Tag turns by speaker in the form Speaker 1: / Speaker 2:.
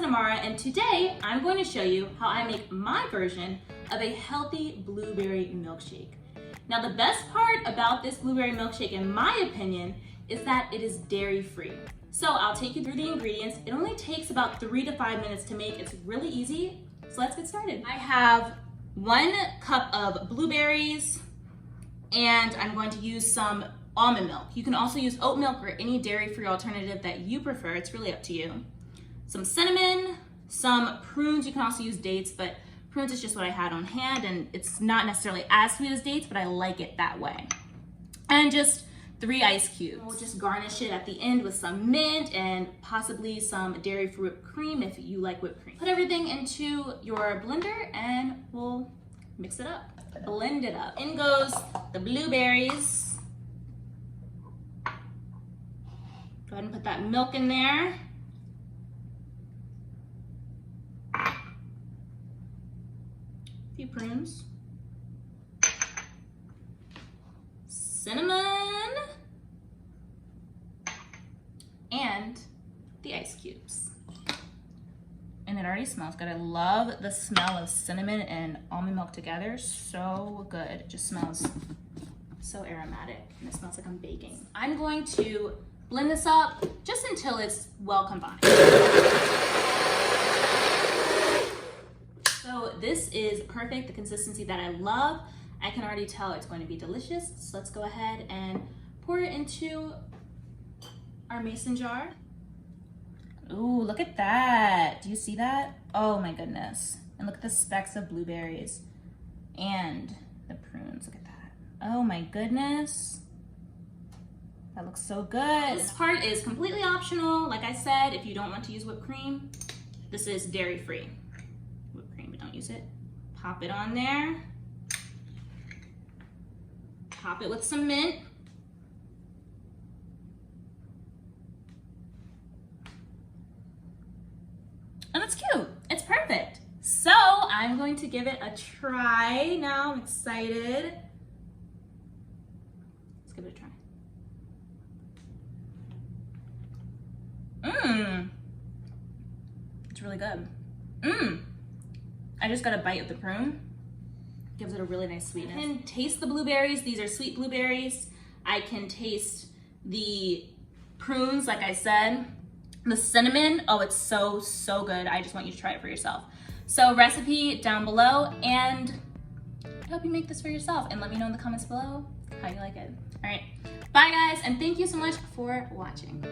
Speaker 1: Amara, and today I'm going to show you how I make my version of a healthy blueberry milkshake. Now, the best part about this blueberry milkshake, in my opinion, is that it is dairy-free. So I'll take you through the ingredients. It only takes about 3 to 5 minutes to make. It's really easy, so let's get started. I have 1 cup of blueberries, and I'm going to use some almond milk. You can also use oat milk or any dairy-free alternative that you prefer. It's really up to you. Some cinnamon, some prunes. You can also use dates, but prunes is just what I had on hand, and it's not necessarily as sweet as dates, but I like it that way. And just 3 ice cubes. We'll just garnish it at the end with some mint and possibly some dairy-free whipped cream if you like whipped cream. Put everything into your blender and we'll mix it up. Blend it up. In goes the blueberries. Go ahead and put that milk in there. A few prunes. Cinnamon. And the ice cubes. And it already smells good. I love the smell of cinnamon and almond milk together. So good. It just smells so aromatic, and it smells like I'm baking. I'm going to blend this up just until it's well combined. So this is perfect, the consistency that I love. I can already tell it's going to be delicious. So let's go ahead and pour it into our mason jar. Ooh, look at that. Do you see that? Oh my goodness. And look at the specks of blueberries and the prunes. Look at that. Oh my goodness. That looks so good. This part is completely optional. Like I said, if you don't want to use whipped cream, this is dairy-free. Whipped cream, but don't use it. Pop it on there. Top it with some mint. And it's cute. It's perfect. So I'm going to give it a try now. I'm excited. Let's give it a try. It's really good. I just got a bite of the prune. Gives it a really nice sweetness. I can taste the blueberries. These are sweet blueberries. I can taste the prunes, like I said. The cinnamon, oh, it's so, so good. I just want you to try it for yourself. So recipe down below, and I hope you make this for yourself, and let me know in the comments below how you like it. All right, bye guys, and thank you so much for watching.